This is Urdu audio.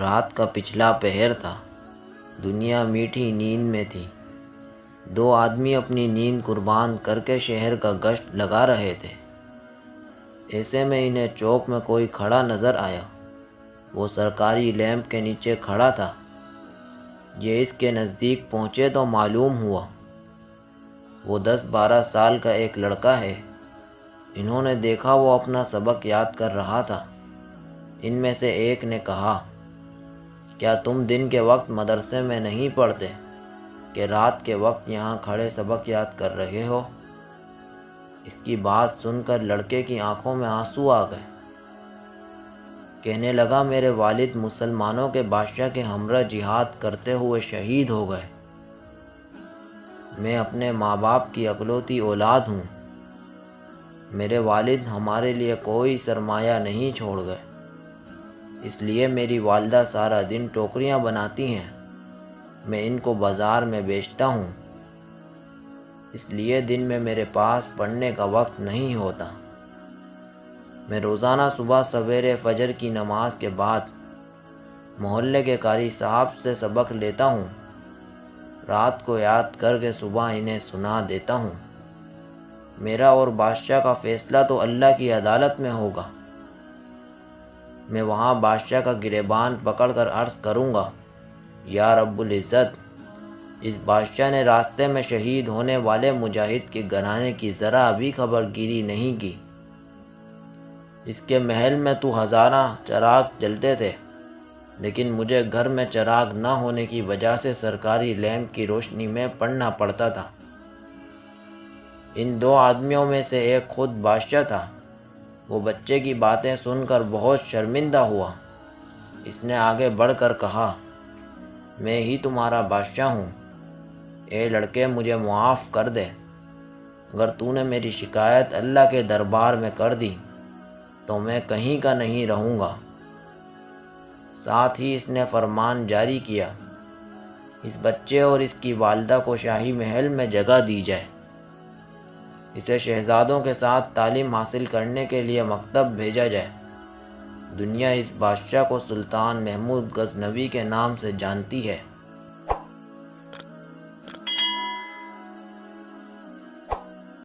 رات کا پچھلا پہر تھا، دنیا میٹھی نیند میں تھی۔ دو آدمی اپنی نیند قربان کر کے شہر کا گشت لگا رہے تھے۔ ایسے میں انہیں چوک میں کوئی کھڑا نظر آیا۔ وہ سرکاری لیمپ کے نیچے کھڑا تھا۔ یہ اس کے نزدیک پہنچے تو معلوم ہوا وہ 10-12 سال کا ایک لڑکا ہے۔ انہوں نے دیکھا وہ اپنا سبق یاد کر رہا تھا۔ ان میں سے ایک نے کہا، کیا تم دن کے وقت مدرسے میں نہیں پڑھتے کہ رات کے وقت یہاں کھڑے سبق یاد کر رہے ہو؟ اس کی بات سن کر لڑکے کی آنکھوں میں آنسو آ گئے۔ کہنے لگا، میرے والد مسلمانوں کے بادشاہ کے ہمراہ جہاد کرتے ہوئے شہید ہو گئے۔ میں اپنے ماں باپ کی اکلوتی اولاد ہوں۔ میرے والد ہمارے لیے کوئی سرمایہ نہیں چھوڑ گئے، اس لیے میری والدہ سارا دن ٹوکریاں بناتی ہیں، میں ان کو بازار میں بیچتا ہوں، اس لیے دن میں میرے پاس پڑھنے کا وقت نہیں ہوتا۔ میں روزانہ صبح سویرے فجر کی نماز کے بعد محلے کے قاری صاحب سے سبق لیتا ہوں، رات کو یاد کر کے صبح انہیں سنا دیتا ہوں۔ میرا اور بادشاہ کا فیصلہ تو اللہ کی عدالت میں ہوگا۔ میں وہاں بادشاہ کا گریبان پکڑ کر عرض کروں گا، یا رب العزت، اس بادشاہ نے راستے میں شہید ہونے والے مجاہد کے گھرانے کی ذرا بھی خبر گیری نہیں کی۔ اس کے محل میں تو ہزارہ چراغ جلتے تھے، لیکن مجھے گھر میں چراغ نہ ہونے کی وجہ سے سرکاری لیمپ کی روشنی میں پڑھنا پڑتا تھا۔ ان دو آدمیوں میں سے ایک خود بادشاہ تھا۔ وہ بچے کی باتیں سن کر بہت شرمندہ ہوا۔ اس نے آگے بڑھ کر کہا، میں ہی تمہارا بادشاہ ہوں۔ اے لڑکے، مجھے معاف کر دے۔ اگر تو نے میری شکایت اللہ کے دربار میں کر دی تو میں کہیں کا نہیں رہوں گا۔ ساتھ ہی اس نے فرمان جاری کیا، اس بچے اور اس کی والدہ کو شاہی محل میں جگہ دی جائے۔ اسے شہزادوں کے ساتھ تعلیم حاصل کرنے کے لیے مکتب بھیجا جائے۔ دنیا اس بادشاہ کو سلطان محمود غزنوی کے نام سے جانتی ہے۔